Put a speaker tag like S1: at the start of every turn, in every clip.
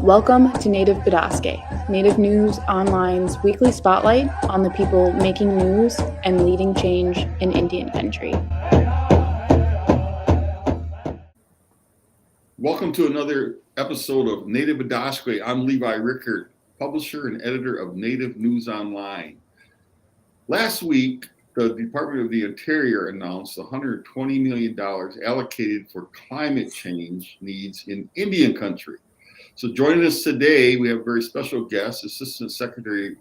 S1: Welcome to Native Bidaské, Native News Online's weekly spotlight on the people making news and leading change in Indian country.
S2: Welcome to another episode of Native Bidaské. I'm Levi Rickert, publisher and editor of Native News Online. Last week, the Department of the Interior announced $120 million allocated for climate change needs in Indian country. So joining us today, we have a very special guest, Assistant Secretary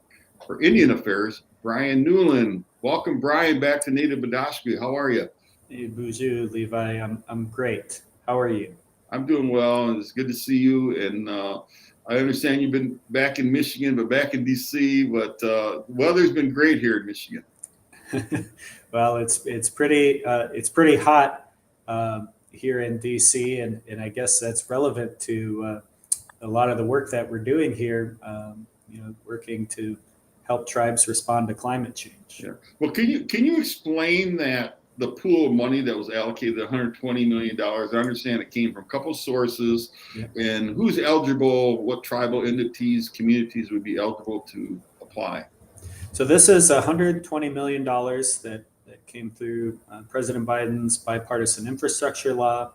S2: for Indian Affairs, Bryan Newland. Welcome, Bryan, back to Native Bidaské. How are you?
S3: Hey, Bonjour, Levi. I'm great. How are you?
S2: I'm doing well, and it's good to see you. And I understand you've been back in Michigan, but back in D.C. But the weather's been great here in Michigan.
S3: Well, it's pretty hot here in D.C. and I guess that's relevant to a lot of the work that we're doing here. Working to help tribes respond to climate change.
S2: Yeah. Well, can you explain that the pool of money that was allocated, the $120 million? I understand it came from a couple sources, yeah. And who's eligible? What tribal entities, communities would be eligible to apply?
S3: So this is $120 million that came through President Biden's Bipartisan Infrastructure Law,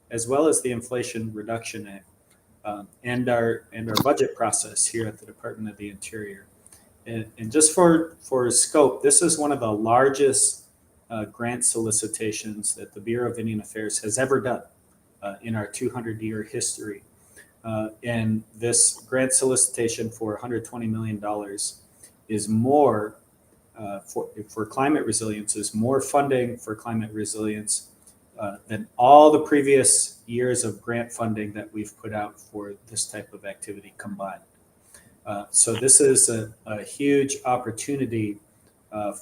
S3: as well as the Inflation Reduction Act, and our budget process here at the Department of the Interior. And just for scope, this is one of the largest grant solicitations that the Bureau of Indian Affairs has ever done in our 200-year history. And this grant solicitation for $120 million is more for climate resilience, is more funding for climate resilience than all the previous years of grant funding that we've put out for this type of activity combined. So this is a huge opportunity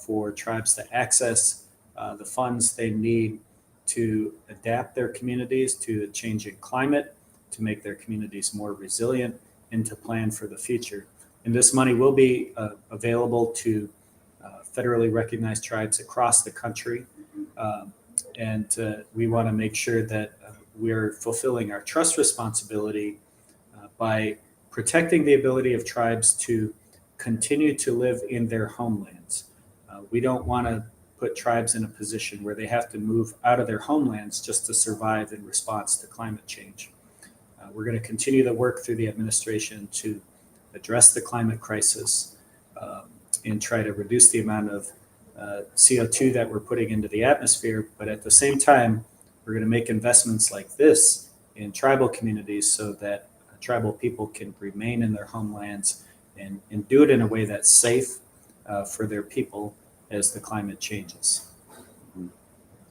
S3: for tribes to access the funds they need to adapt their communities to a changing climate, to make their communities more resilient, and to plan for the future. And this money will be available to federally recognized tribes across the country. And we want to make sure that we're fulfilling our trust responsibility by protecting the ability of tribes to continue to live in their homelands. We don't want to put tribes in a position where they have to move out of their homelands just to survive in response to climate change. We're going to continue to work through the administration to address the climate crisis and try to reduce the amount of CO2 that we're putting into the atmosphere. But at the same time, we're going to make investments like this in tribal communities so that tribal people can remain in their homelands and do it in a way that's safe for their people as the climate changes.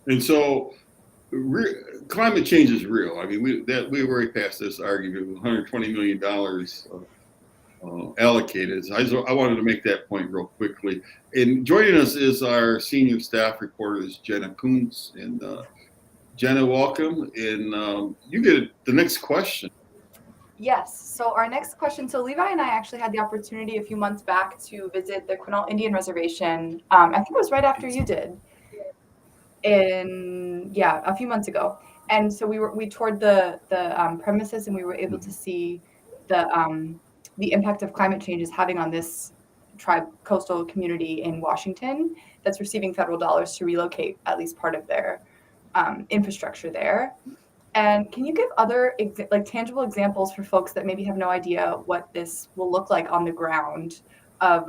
S2: And so climate change is real. I mean, we've already passed this argument with $120 million allocated. I wanted to make that point real quickly. And joining us is our senior staff reporter, is Jenna Kunze. And Jenna, welcome. And you get the next question.
S4: Yes. So our next question. So Levi and I actually had the opportunity a few months back to visit the Quinault Indian Reservation. I think it was right after you did. A few months ago. And so we toured the premises, and we were able to see the impact of climate change is having on this coastal community in Washington that's receiving federal dollars to relocate at least part of their infrastructure there. And can you give other tangible examples for folks that maybe have no idea what this will look like on the ground of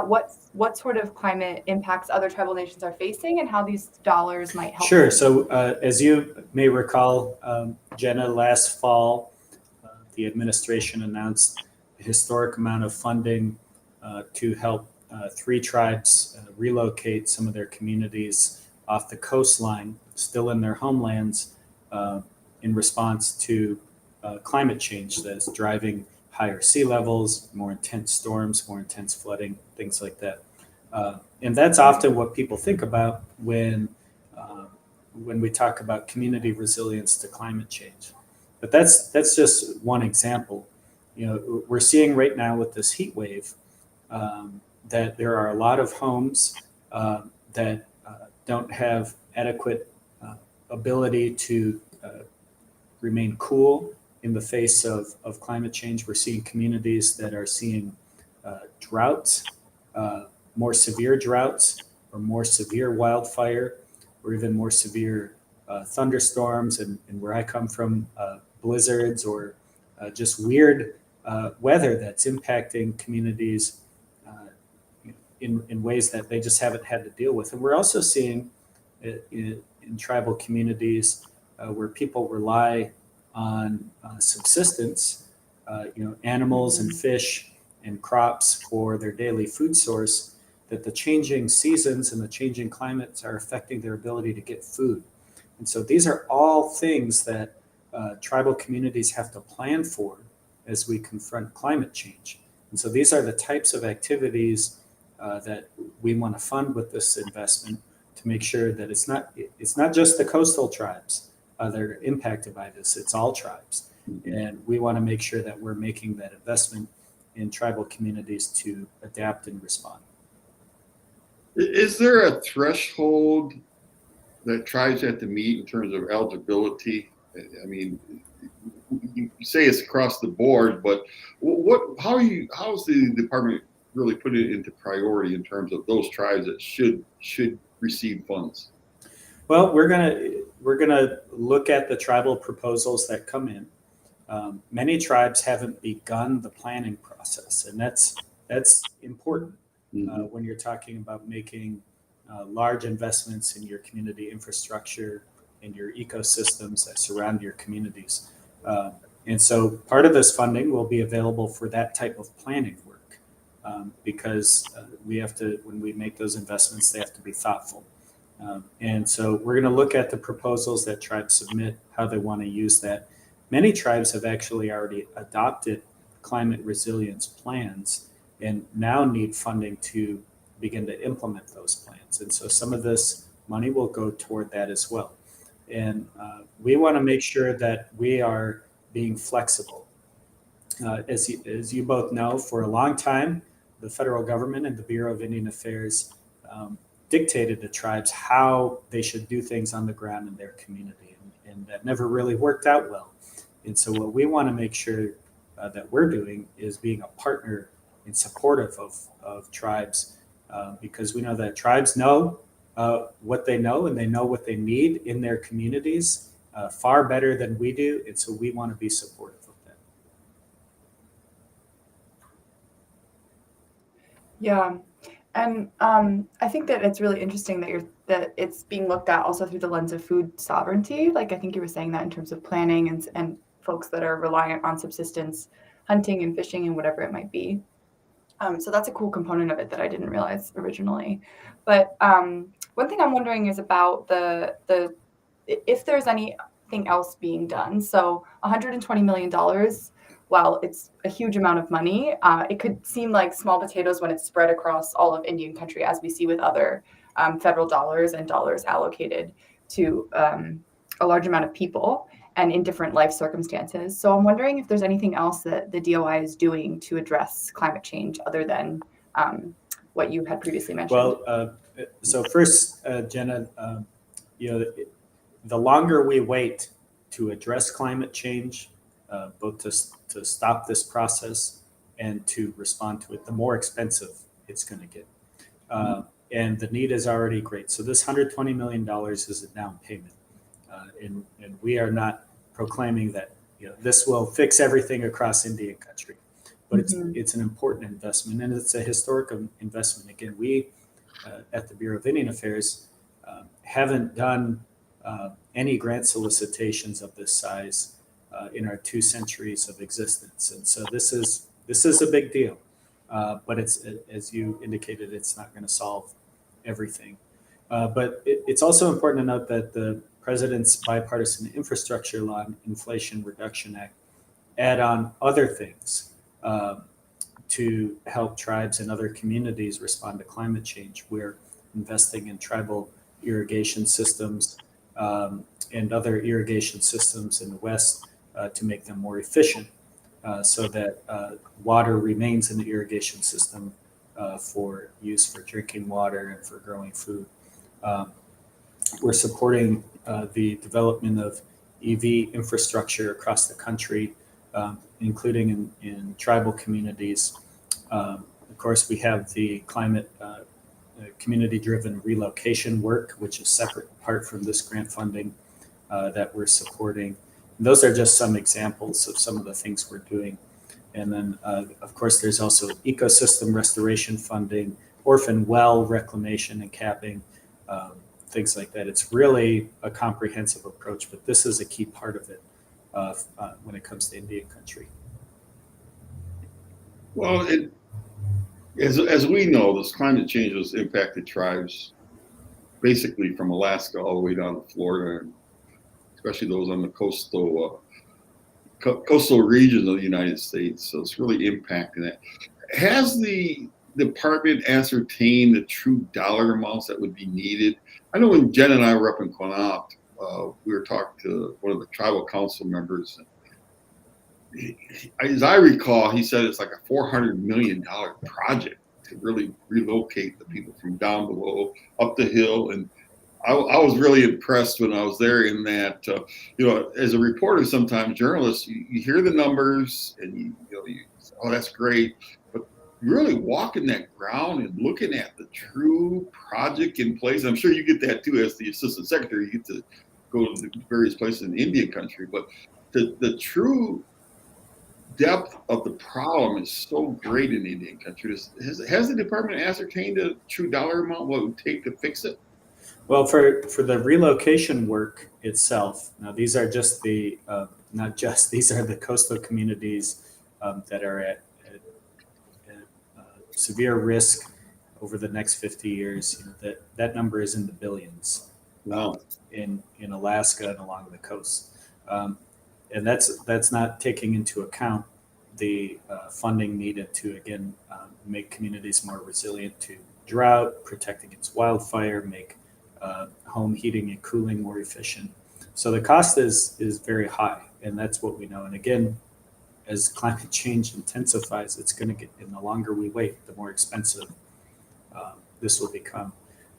S4: what sort of climate impacts other tribal nations are facing and how these dollars might help?
S3: Sure. So as you may recall, Jenna, last fall, the administration announced a historic amount of funding to help 3 tribes relocate some of their communities off the coastline, still in their homelands, in response to climate change that's driving higher sea levels, more intense storms, more intense flooding, things like that. And that's often what people think about when we talk about community resilience to climate change. But that's just one example. We're seeing right now with this heat wave that there are a lot of homes that don't have adequate ability to remain cool in the face of climate change. We're seeing communities that are seeing droughts, more severe droughts, or more severe wildfire, or even more severe thunderstorms, and where I come from, blizzards, or just weird weather that's impacting communities in ways that they just haven't had to deal with. And we're also seeing in tribal communities where people rely on subsistence, animals and fish and crops for their daily food source, that the changing seasons and the changing climates are affecting their ability to get food. And so these are all things that tribal communities have to plan for as we confront climate change. And so these are the types of activities that we want to fund with this investment, to make sure that it's not just the coastal tribes that are impacted by this, it's all tribes. And we want to make sure that we're making that investment in tribal communities to adapt and respond.
S2: Is there a threshold that tribes have to meet in terms of eligibility? I mean, you say it's across the board, but how is the department really put it into priority in terms of those tribes that should receive funds?
S3: Well, we're gonna look at the tribal proposals that come in. Many tribes haven't begun the planning process, and that's important when you're talking about making large investments in your community infrastructure and your ecosystems that surround your communities. And so part of this funding will be available for that type of planning work, because we have to, when we make those investments, they have to be thoughtful. And so we're going to look at the proposals that tribes submit, how they want to use that. Many tribes have actually already adopted climate resilience plans and now need funding to begin to implement those plans. And so some of this money will go toward that as well. And we want to make sure that we are being flexible. As you both know, for a long time, the federal government and the Bureau of Indian Affairs dictated to tribes how they should do things on the ground in their community. And that never really worked out well. And so what we want to make sure that we're doing is being a partner and supportive of tribes, because we know that tribes know what they know, and they know what they need in their communities far better than we do. And so we want to be supportive of that.
S4: Yeah. And I think that it's really interesting that it's being looked at also through the lens of food sovereignty. Like, I think you were saying that in terms of planning and folks that are reliant on subsistence, hunting and fishing and whatever it might be. So that's a cool component of it that I didn't realize originally. But one thing I'm wondering is about the if there's anything else being done. So $120 million, while it's a huge amount of money, it could seem like small potatoes when it's spread across all of Indian country, as we see with other federal dollars and dollars allocated to a large amount of people and in different life circumstances. So I'm wondering if there's anything else that the DOI is doing to address climate change other than what you had previously mentioned.
S3: Well, so first, Jenna, the longer we wait to address climate change, both to stop this process and to respond to it, the more expensive it's going to get. And the need is already great. So this $120 million is a down payment. And we are not proclaiming that this will fix everything across Indian country, but it's an important investment, and it's a historic investment. Again, we at the Bureau of Indian Affairs haven't done any grant solicitations of this size in our 2 centuries of existence, and so this is a big deal. But it's, as you indicated, it's not going to solve everything. But it's also important to note that the President's Bipartisan Infrastructure Law and Inflation Reduction Act add on other things to help tribes and other communities respond to climate change. We're investing in tribal irrigation systems and other irrigation systems in the West to make them more efficient, so that water remains in the irrigation system for use for drinking water and for growing food. We're supporting the development of EV infrastructure across the country, including in tribal communities. Of course, we have the climate community-driven relocation work, which is separate apart from this grant funding that we're supporting. And those are just some examples of some of the things we're doing. And then, of course, there's also ecosystem restoration funding, orphan well reclamation and capping, things like that. It's really a comprehensive approach, but this is a key part of it when it comes to Indian country.
S2: Well, as we know, this climate change has impacted tribes basically from Alaska all the way down to Florida, and especially those on the coastal regions of the United States. So it's really impacting that. Has the department ascertained the true dollar amounts that would be needed? I know when Jenna and I were up in Quinault, we were talking to one of the tribal council members. As I recall, he said it's like a $400 million project to really relocate the people from down below up the hill. And I was really impressed when I was there in that, as a reporter, sometimes journalists, you hear the numbers and you say, oh, that's great. But really walking that ground and looking at the true project in place, I'm sure you get that too as the assistant secretary. You get to go to the various places in Indian country, but the true depth of the problem is so great in Indian country. Has the department ascertained the true dollar amount, what it would take to fix it?
S3: Well, for the relocation work itself, now these are just these are the coastal communities that are at severe risk over the next 50 years. That number is in the billions.
S2: Wow.
S3: In Alaska and along the coast. And that's not taking into account the funding needed to, again, make communities more resilient to drought, protect against wildfire, make home heating and cooling more efficient. So the cost is very high, and that's what we know. And again, as climate change intensifies, it's going to get, and the longer we wait, the more expensive this will become.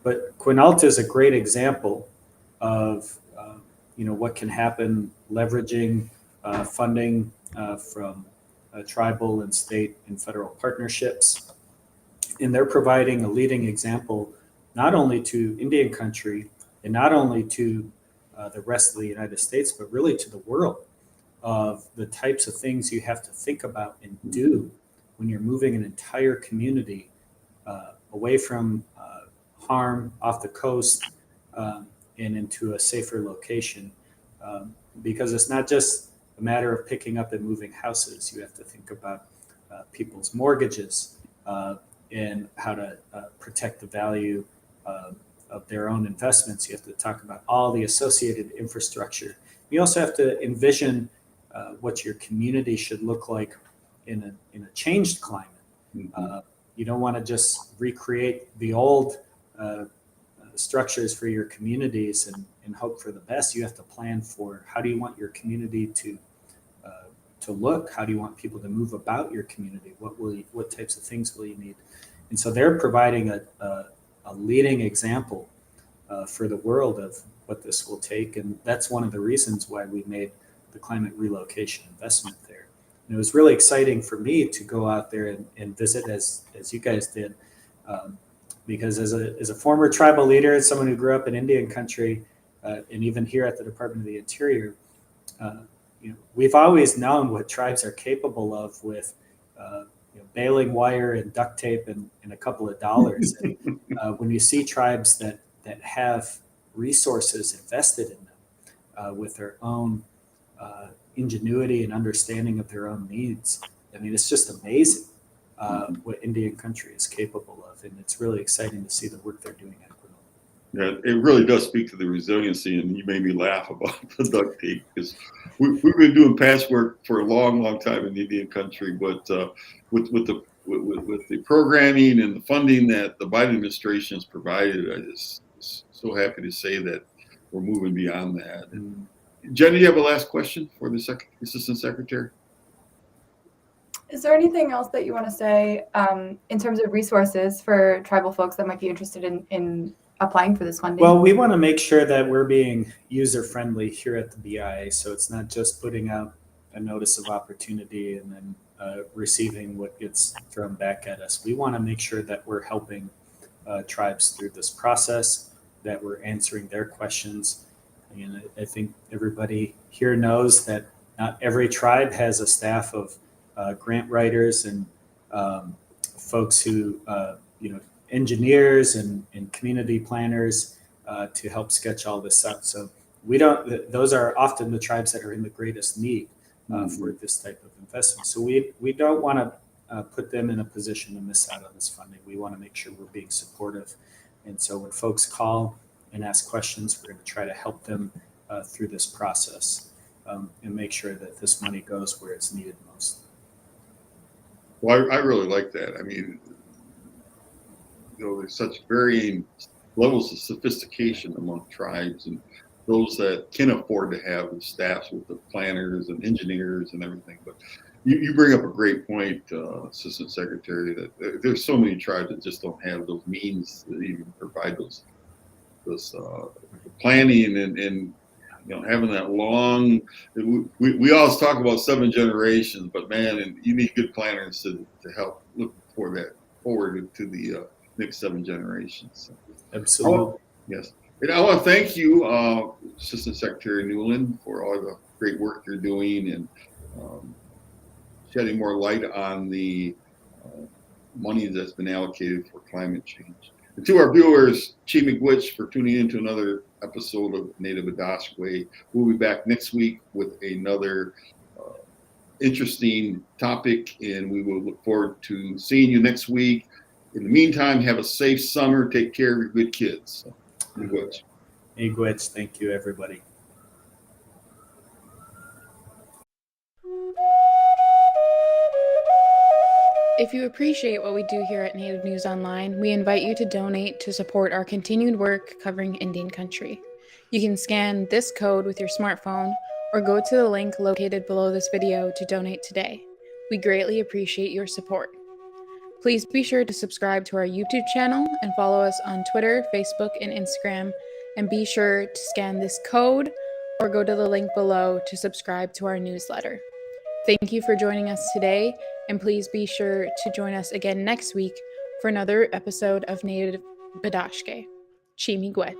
S3: But Quinault is a great example of what can happen leveraging funding from tribal and state and federal partnerships. And they're providing a leading example not only to Indian country and not only to the rest of the United States, but really to the world of the types of things you have to think about and do when you're moving an entire community away from harm off the coast and into a safer location. Because it's not just a matter of picking up and moving houses. You have to think about people's mortgages and how to protect the value of their own investments. You have to talk about all the associated infrastructure. You also have to envision what your community should look like in a changed climate.
S2: Mm-hmm.
S3: You don't want to just recreate the old structures for your communities and hope for the best. You have to plan for how do you want your community to look? How do you want people to move about your community? What types of things will you need? And so they're providing a leading example for the world of what this will take. And that's one of the reasons why we made the climate relocation investment there. And it was really exciting for me to go out there and visit as you guys did. Because as a former tribal leader and someone who grew up in Indian country, and even here at the Department of the Interior, we've always known what tribes are capable of with baling wire and duct tape and a couple of dollars. And, when you see tribes that have resources invested in them with their own ingenuity and understanding of their own needs, I mean, it's just amazing what Indian country is capable of. And it's really exciting to see the work they're doing at Quinault.
S2: Yeah, it really does speak to the resiliency, and you made me laugh about the duct tape because we've been doing patchwork for a long, long time in Indian country, but with the programming and the funding that the Biden administration has provided, I just so happy to say that we're moving beyond that. And Jenna, you have a last question for the Assistant Secretary?
S4: Is there anything else that you want to say in terms of resources for tribal folks that might be interested in applying for this funding?
S3: Well, we want to make sure that we're being user-friendly here at the BIA, so it's not just putting out a notice of opportunity and then receiving what gets thrown back at us. We want to make sure that we're helping tribes through this process, that we're answering their questions. And I think everybody here knows that not every tribe has a staff of grant writers and folks who, engineers and community planners to help sketch all this out. So those are often the tribes that are in the greatest need for this type of investment. So we don't want to put them in a position to miss out on this funding. We want to make sure we're being supportive. And so when folks call and ask questions, we're going to try to help them through this process and make sure that this money goes where it's needed most.
S2: Well, I really like that. I mean, there's such varying levels of sophistication among tribes, and those that can afford to have the staffs with the planners and engineers and everything. But you bring up a great point, Assistant Secretary, that there's so many tribes that just don't have those means to even provide those planning and having that long. We always talk about 7 generations, but man, and you need good planners to help look for that forward to the next 7 generations.
S3: Absolutely.
S2: Yes. And I want to thank you, Assistant Secretary Newland, for all the great work you're doing and shedding more light on the money that's been allocated for climate change. And to our viewers, Chi Miigwech for tuning in to another episode of Native Bidaské. We'll be back next week with another interesting topic, and we will look forward to seeing you next week. In the meantime, have a safe summer. Take care of your good kids. Miigwech.
S3: Miigwech. Thank you, everybody.
S1: If you appreciate what we do here at Native News Online, we invite you to donate to support our continued work covering Indian country. You can scan this code with your smartphone or go to the link located below this video to donate today. We greatly appreciate your support. Please be sure to subscribe to our YouTube channel and follow us on Twitter, Facebook, and Instagram. And be sure to scan this code or go to the link below to subscribe to our newsletter. Thank you for joining us today, and please be sure to join us again next week for another episode of Native Bidaské. Chi Miigwech.